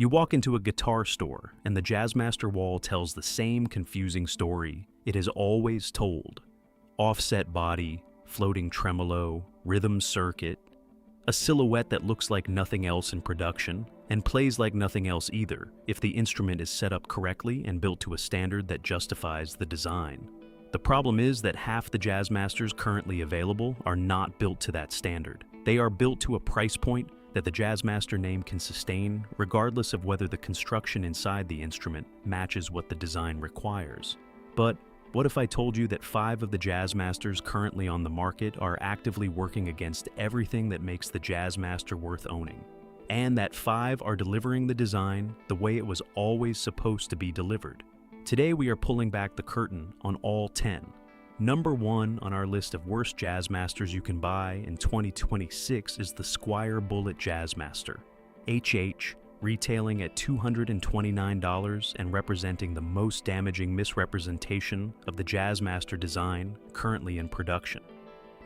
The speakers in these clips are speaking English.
You walk into a guitar store, and the Jazzmaster wall tells the same confusing story it has always told. Offset body, floating tremolo, rhythm circuit, a silhouette that looks like nothing else in production, and plays like nothing else either if the instrument is set up correctly and built to a standard that justifies the design. The problem is that half the Jazzmasters currently available are not built to that standard. They are built to a price point that the Jazzmaster name can sustain, regardless of whether the construction inside the instrument matches what the design requires. But what if I told you that 5 of the Jazzmasters currently on the market are actively working against everything that makes the Jazzmaster worth owning? And that 5 are delivering the design the way it was always supposed to be delivered. Today we are pulling back the curtain on all 10. Number 1 on our list of worst Jazzmasters you can buy in 2026 is the Squier Bullet Jazzmaster, HH, retailing at $229 and representing the most damaging misrepresentation of the Jazzmaster design currently in production.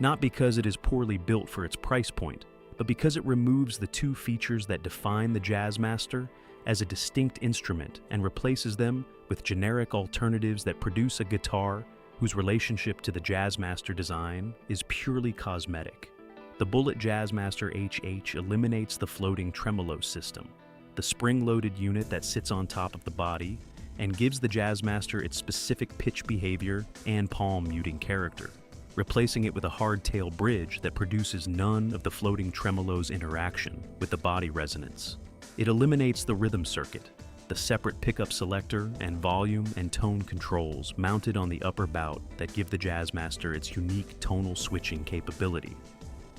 Not because it is poorly built for its price point, but because it removes the 2 features that define the Jazzmaster as a distinct instrument and replaces them with generic alternatives that produce a guitar whose relationship to the Jazzmaster design is purely cosmetic. The Bullet Jazzmaster HH eliminates the floating tremolo system, the spring-loaded unit that sits on top of the body, and gives the Jazzmaster its specific pitch behavior and palm muting character, replacing it with a hardtail bridge that produces none of the floating tremolo's interaction with the body resonance. It eliminates the rhythm circuit, the separate pickup selector and volume and tone controls mounted on the upper bout that give the Jazzmaster its unique tonal switching capability,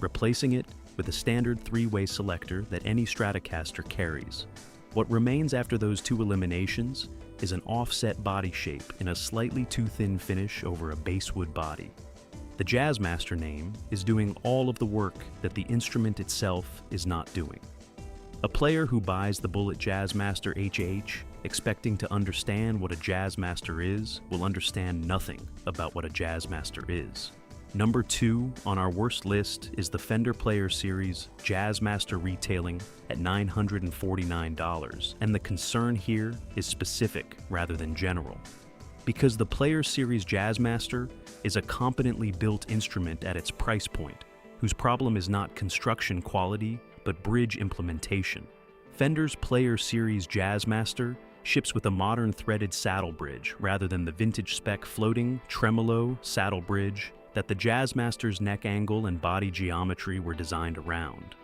replacing it with a standard 3-way selector that any Stratocaster carries. What remains after those 2 eliminations is an offset body shape in a slightly too thin finish over a basswood body. The Jazzmaster name is doing all of the work that the instrument itself is not doing. A player who buys the Bullet Jazzmaster HH expecting to understand what a Jazzmaster is will understand nothing about what a Jazzmaster is. Number 2 on our worst list is the Fender Player Series Jazzmaster retailing at $949, and the concern here is specific rather than general. Because the Player Series Jazzmaster is a competently built instrument at its price point, whose problem is not construction quality, but bridge implementation. Fender's Player Series Jazzmaster ships with a modern threaded saddle bridge rather than the vintage spec floating tremolo saddle bridge that the Jazzmaster's neck angle and body geometry were designed around.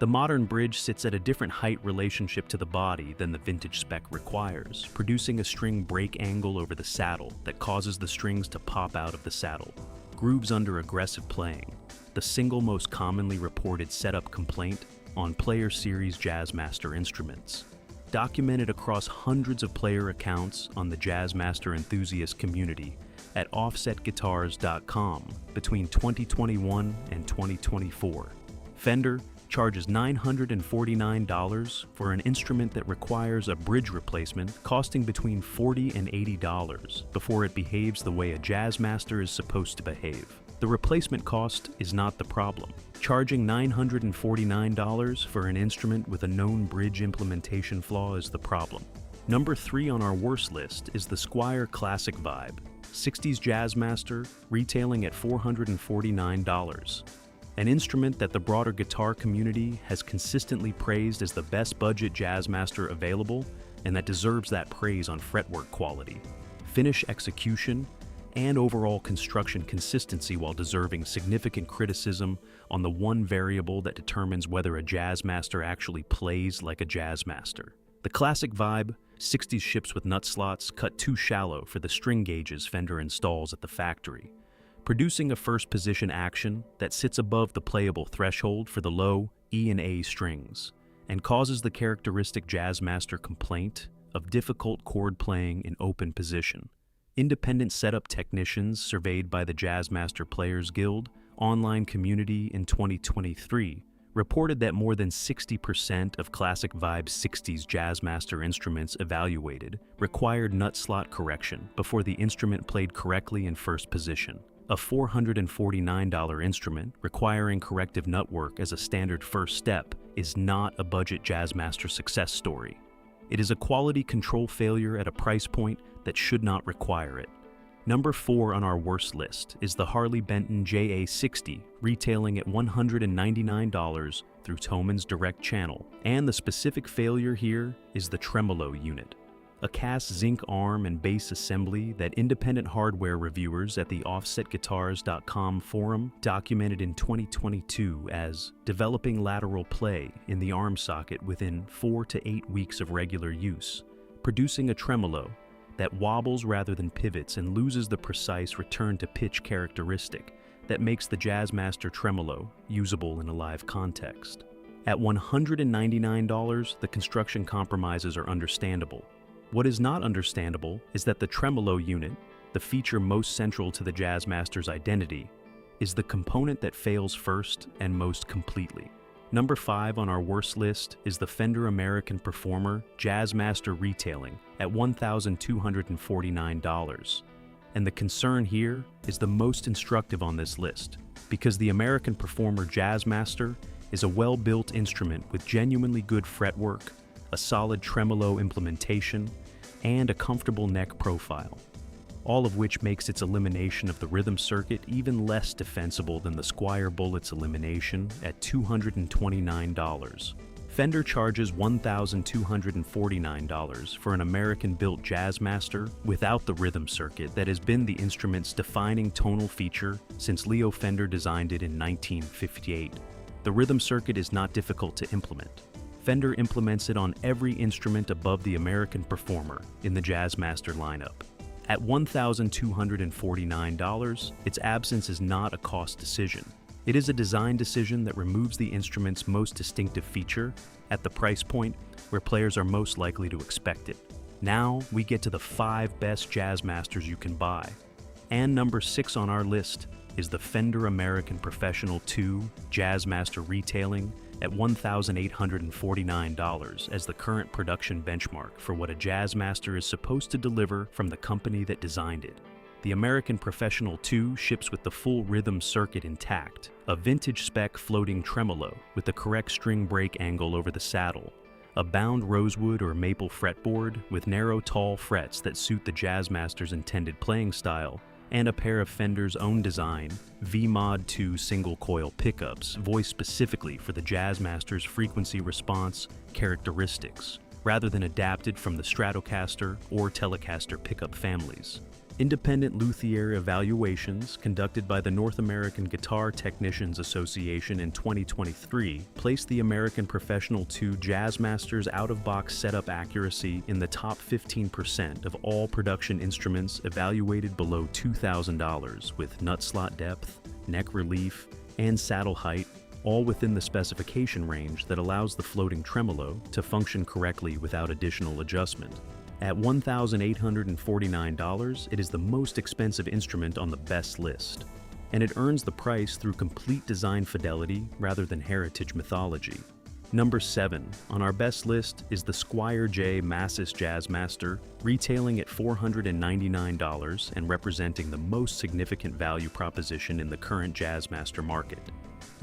The modern bridge sits at a different height relationship to the body than the vintage spec requires, producing a string break angle over the saddle that causes the strings to pop out of the saddle. Grooves under aggressive playing, the single most commonly reported setup complaint on Player Series Jazzmaster instruments. Documented across hundreds of player accounts on the Jazzmaster enthusiast community at offsetguitars.com between 2021 and 2024. Fender charges $949 for an instrument that requires a bridge replacement costing between $40 and $80 before it behaves the way a Jazzmaster is supposed to behave. The replacement cost is not the problem. Charging $949 for an instrument with a known bridge implementation flaw is the problem. Number 3 on our worst list is the Squier Classic Vibe, 60s Jazzmaster retailing at $449. An instrument that the broader guitar community has consistently praised as the best budget Jazzmaster available, and that deserves that praise on fretwork quality, finish execution, and overall construction consistency, while deserving significant criticism on the one variable that determines whether a Jazzmaster actually plays like a Jazzmaster. The Classic Vibe 60s ships with nut slots cut too shallow for the string gauges Fender installs at the factory, producing a first position action that sits above the playable threshold for the low E and A strings, and causes the characteristic Jazzmaster complaint of difficult chord playing in open position. Independent setup technicians surveyed by the Jazzmaster Players Guild online community in 2023 reported that more than 60% of Classic Vibe 60s Jazzmaster instruments evaluated required nut slot correction before the instrument played correctly in first position. A $449 instrument requiring corrective nut work as a standard first step is not a budget Jazzmaster success story. It is a quality control failure at a price point that should not require it. Number 4 on our worst list is the Harley Benton JA60, retailing at $199 through Thoman's direct channel, and the specific failure here is the tremolo unit. A cast zinc arm and bass assembly that independent hardware reviewers at the offsetguitars.com forum documented in 2022 as developing lateral play in the arm socket within 4 to 8 weeks of regular use, producing a tremolo that wobbles rather than pivots and loses the precise return to pitch characteristic that makes the Jazzmaster tremolo usable in a live context. At $199, the construction compromises are understandable. What is not understandable is that the tremolo unit, the feature most central to the Jazzmaster's identity, is the component that fails first and most completely. Number 5 on our worst list is the Fender American Performer Jazzmaster retailing at $1,249. And the concern here is the most instructive on this list, because the American Performer Jazzmaster is a well-built instrument with genuinely good fretwork, a solid tremolo implementation, and a comfortable neck profile, all of which makes its elimination of the rhythm circuit even less defensible than the Squier Bullet's elimination at $229. Fender charges $1,249 for an American-built Jazzmaster without the rhythm circuit that has been the instrument's defining tonal feature since Leo Fender designed it in 1958. The rhythm circuit is not difficult to implement. Fender implements it on every instrument above the American Performer in the Jazzmaster lineup. At $1,249, its absence is not a cost decision. It is a design decision that removes the instrument's most distinctive feature at the price point where players are most likely to expect it. Now we get to the 5 best Jazzmasters you can buy. And number 6 on our list is the Fender American Professional 2 Jazzmaster retailing at $1,849 as the current production benchmark for what a Jazzmaster is supposed to deliver from the company that designed it. The American Professional 2 ships with the full rhythm circuit intact, a vintage spec floating tremolo with the correct string break angle over the saddle, a bound rosewood or maple fretboard with narrow tall frets that suit the Jazzmaster's intended playing style, and a pair of Fender's own design V-Mod 2 single coil pickups voiced specifically for the Jazzmaster's frequency response characteristics, rather than adapted from the Stratocaster or Telecaster pickup families. Independent luthier evaluations conducted by the North American Guitar Technicians Association in 2023 placed the American Professional 2 Jazzmaster's out-of-box setup accuracy in the top 15% of all production instruments evaluated below $2,000, with nut slot depth, neck relief, and saddle height all within the specification range that allows the floating tremolo to function correctly without additional adjustment. At $1,849, it is the most expensive instrument on the best list, and it earns the price through complete design fidelity rather than heritage mythology. Number 7 on our best list is the Squier J Mascis Jazzmaster, retailing at $499 and representing the most significant value proposition in the current Jazzmaster market.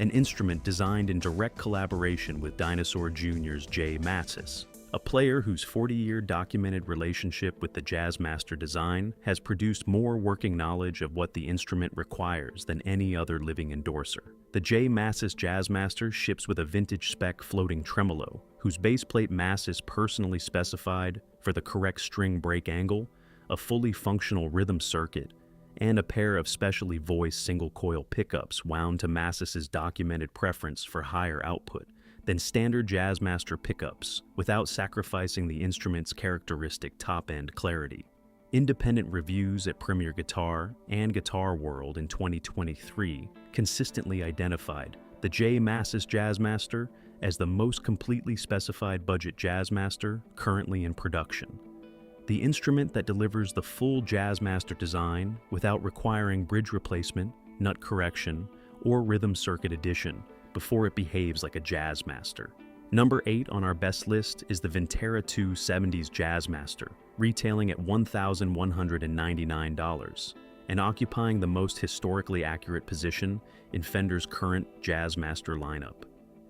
An instrument designed in direct collaboration with Dinosaur Jr.'s J Mascis, a player whose 40-year documented relationship with the Jazzmaster design has produced more working knowledge of what the instrument requires than any other living endorser. The J Mascis Jazzmaster ships with a vintage spec floating tremolo, whose baseplate Mascis personally specified for the correct string break angle, a fully functional rhythm circuit, and a pair of specially voiced single-coil pickups wound to Mascis's documented preference for higher output than standard Jazzmaster pickups, without sacrificing the instrument's characteristic top-end clarity. Independent reviews at Premier Guitar and Guitar World in 2023 consistently identified the J Mascis Jazzmaster as the most completely specified budget Jazzmaster currently in production. The instrument that delivers the full Jazzmaster design without requiring bridge replacement, nut correction, or rhythm circuit addition before it behaves like a Jazzmaster. Number 8 on our best list is the Vintera 2 70s Jazzmaster, retailing at $1,199 and occupying the most historically accurate position in Fender's current Jazzmaster lineup.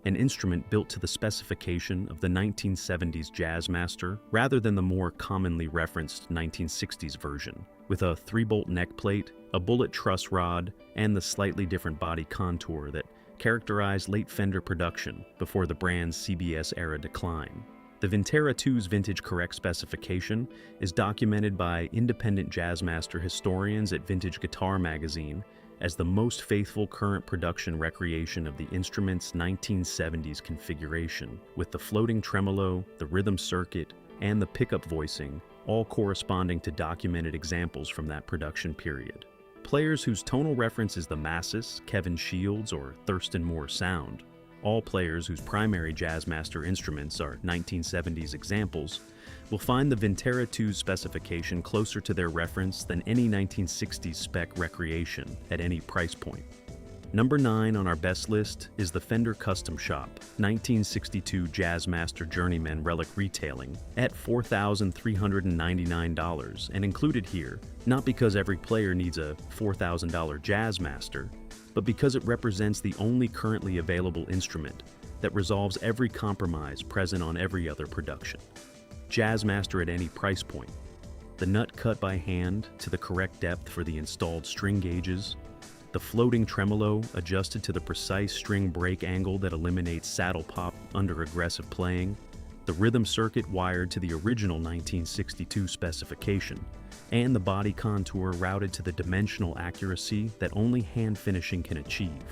an instrument built to the specification of the 1970s Jazzmaster rather than the more commonly referenced 1960s version, with a 3-bolt neck plate, a bullet truss rod, and the slightly different body contour that characterized late Fender production before the brand's CBS-era decline. The Vintera 2's vintage correct specification is documented by independent Jazzmaster historians at Vintage Guitar magazine as the most faithful current production recreation of the instrument's 1970s configuration, with the floating tremolo, the rhythm circuit, and the pickup voicing all corresponding to documented examples from that production period. Players whose tonal reference is the Mascis, Kevin Shields, or Thurston Moore sound, all players whose primary Jazzmaster instruments are 1970s examples, will find the Vintera 2's specification closer to their reference than any 1960s spec recreation at any price point. Number 9 on our best list is the Fender Custom Shop 1962 Jazzmaster Journeyman Relic Retailing at $4,399, and included here not because every player needs a $4,000 Jazzmaster, but because it represents the only currently available instrument that resolves every compromise present on every other production. Jazzmaster at any price point. The nut cut by hand to the correct depth for the installed string gauges. The floating tremolo adjusted to the precise string break angle that eliminates saddle pop under aggressive playing. The rhythm circuit wired to the original 1962 specification, and the body contour routed to the dimensional accuracy that only hand finishing can achieve.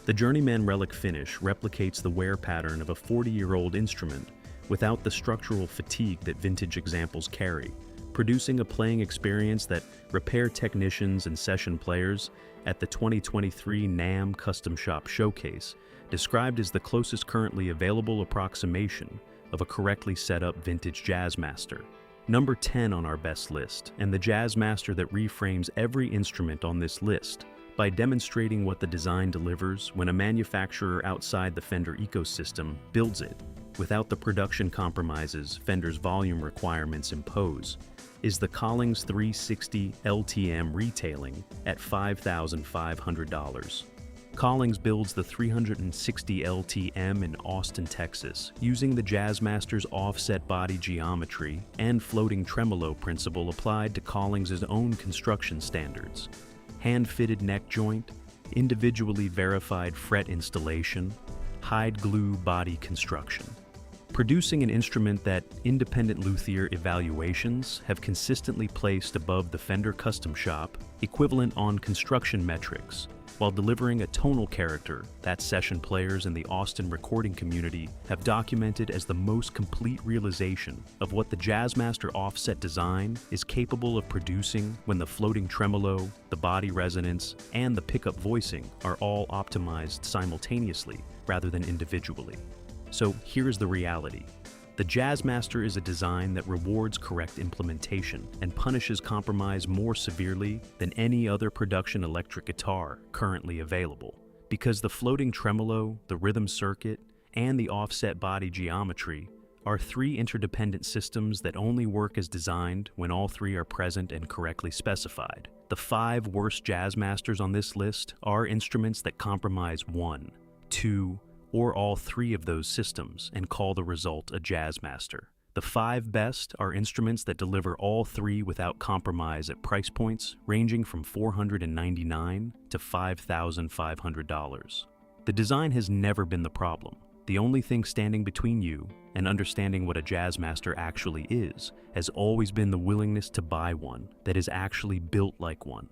The Journeyman Relic finish replicates the wear pattern of a 40-year-old instrument without the structural fatigue that vintage examples carry, producing a playing experience that repair technicians and session players at the 2023 NAMM Custom Shop Showcase described as the closest currently available approximation of a correctly set up vintage Jazzmaster. Number 10 on our best list, and the Jazzmaster that reframes every instrument on this list by demonstrating what the design delivers when a manufacturer outside the Fender ecosystem builds it, without the production compromises Fender's volume requirements impose, is the Collings 360 LTM retailing at $5,500. Collings builds the 360 LTM in Austin, Texas, using the Jazzmaster's offset body geometry and floating tremolo principle applied to Collings' own construction standards. Hand-fitted neck joint, individually verified fret installation, hide glue body construction. Producing an instrument that independent luthier evaluations have consistently placed above the Fender Custom Shop equivalent on construction metrics, while delivering a tonal character that session players in the Austin recording community have documented as the most complete realization of what the Jazzmaster offset design is capable of producing when the floating tremolo, the body resonance, and the pickup voicing are all optimized simultaneously rather than individually. So here's the reality. The Jazzmaster is a design that rewards correct implementation and punishes compromise more severely than any other production electric guitar currently available, because the floating tremolo, the rhythm circuit, and the offset body geometry are 3 interdependent systems that only work as designed when all 3 are present and correctly specified. The 5 worst Jazzmasters on this list are instruments that compromise 1, 2, or all 3 of those systems and call the result a Jazzmaster. The 5 best are instruments that deliver all 3 without compromise at price points ranging from $499 to $5,500. The design has never been the problem. The only thing standing between you and understanding what a Jazzmaster actually is has always been the willingness to buy one that is actually built like one.